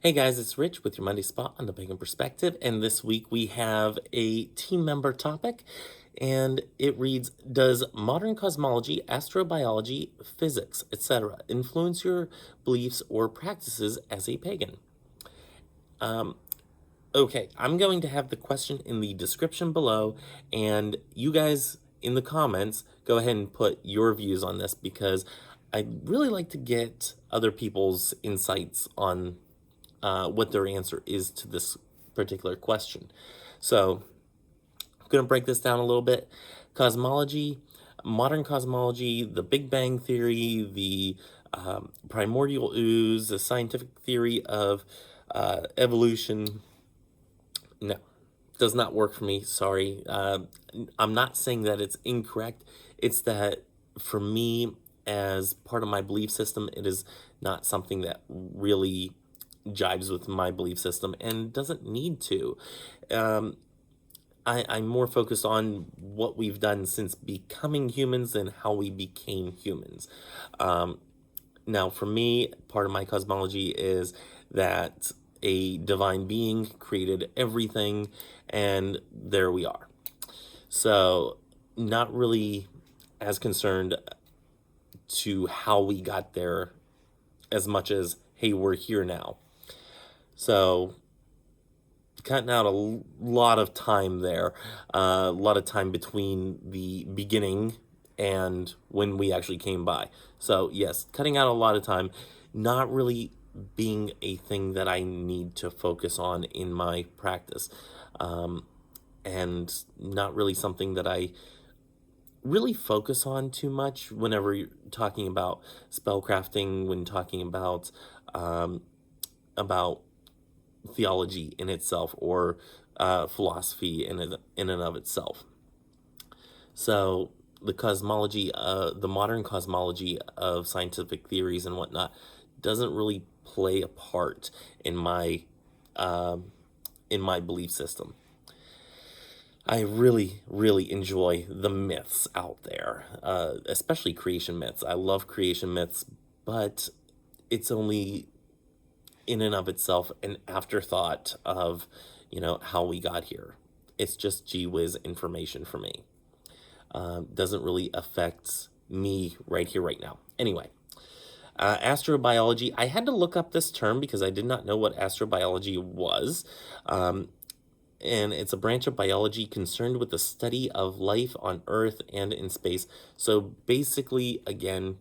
Hey guys, it's Rich with your Monday Spot on the Pagan Perspective, and this week we have a team member topic, and it reads, does modern cosmology, astrobiology, physics, etc. influence your beliefs or practices as a pagan? Okay, I'm going to have the question in the description below, and you guys in the comments, go ahead and put your views on this because I'd really like to get other people's insights on what their answer is to this particular question. So I'm going to break this down a little bit. Cosmology, modern cosmology, the Big Bang Theory, the primordial ooze, the scientific theory of evolution. No, does not work for me. Sorry. I'm not saying that it's incorrect. It's that for me, as part of my belief system, it is not something that really jives with my belief system and doesn't need to. I'm more focused on what we've done since becoming humans than how we became humans. Now, for me, part of my cosmology is that a divine being created everything, and there we are. So, not really as concerned to how we got there as much as, hey, we're here now. So, cutting out a lot of time there, a lot of time between the beginning and when we actually came by. So yes, cutting out a lot of time, not really being a thing that I need to focus on in my practice, and not really something that I really focus on too much whenever you're talking about spellcrafting, when talking about theology in itself or philosophy in and of itself. So the cosmology, the modern cosmology of scientific theories and whatnot, doesn't really play a part in my belief system. I really, really enjoy the myths out there, especially creation myths. I love creation myths, but it's only in and of itself an afterthought of, how we got here. It's just gee whiz information for me. Doesn't really affect me right here, right now. Anyway, astrobiology. I had to look up this term because I did not know what astrobiology was. And it's a branch of biology concerned with the study of life on Earth and in space. So basically, again,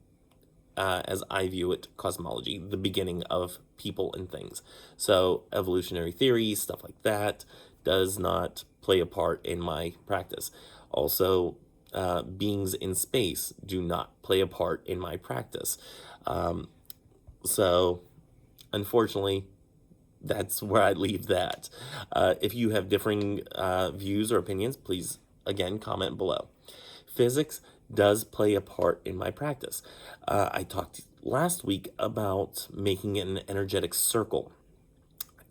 as I view it, cosmology, the beginning of people and things. So evolutionary theory, stuff like that, does not play a part in my practice. Also, beings in space do not play a part in my practice. So, unfortunately, that's where I leave that. If you have differing views or opinions, please, again, comment below. Physics does play a part in my practice. I talked last week about making an energetic circle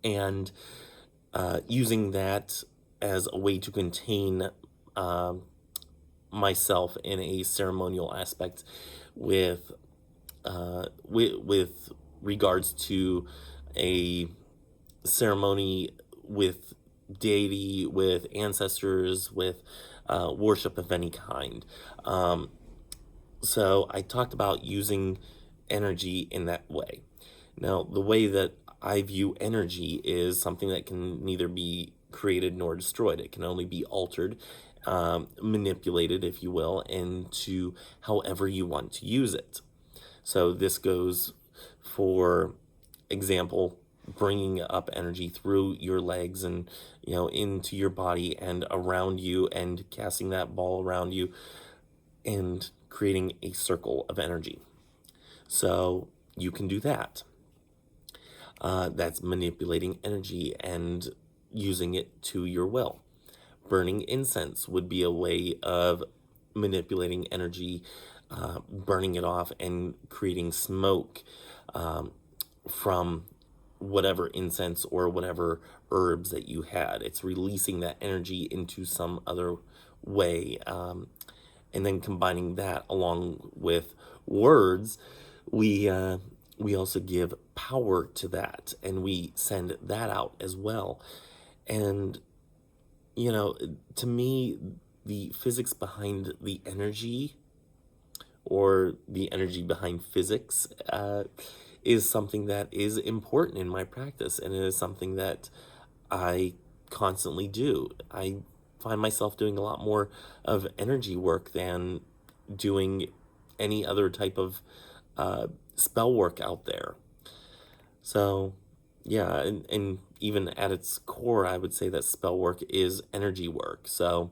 and using that as a way to contain myself in a ceremonial aspect with regards to a ceremony with deity, with ancestors, with worship of any kind. So I talked about using energy in that way. Now, the way that I view energy is something that can neither be created nor destroyed. It can only be altered, manipulated, if you will, into however you want to use it. So this goes, for example, bringing up energy through your legs and into your body and around you, and casting that ball around you and creating a circle of energy. So you can do that. That's manipulating energy and using it to your will. Burning incense would be a way of manipulating energy, burning it off and creating smoke from whatever incense or whatever herbs that you had. It's releasing that energy into some other way, and then combining that along with words. We we also give power to that, and we send that out as well. And, you know, to me, the physics behind the energy, or the energy behind physics, is something that is important in my practice, and it is something that I constantly do. I find myself doing a lot more of energy work than doing any other type of spell work out there. So, yeah, and even at its core, I would say that spell work is energy work. So,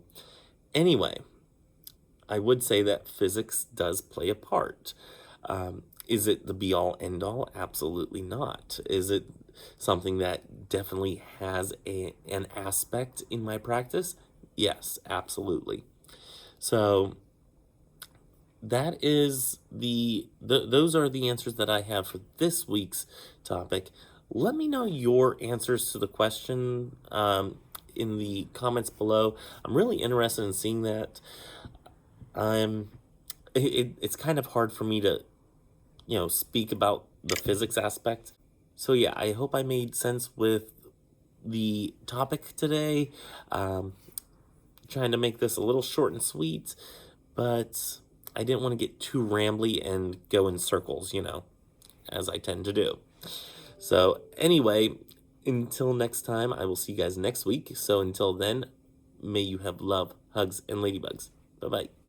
anyway, I would say that physics does play a part. Is it the be all end all? Absolutely not. Is it something that definitely has an aspect in my practice? Yes, absolutely. So that is those are the answers that I have for this week's topic. Let me know your answers to the question in the comments below. I'm really interested in seeing that. I'm it's kind of hard for me to, speak about the physics aspect. So yeah, I hope I made sense with the topic today. Um, Trying to make this a little short and sweet, but I didn't want to get too rambly and go in circles, as I tend to do. So anyway, until next time, I will see you guys next week. So until then, may you have love, hugs, and ladybugs. Bye bye.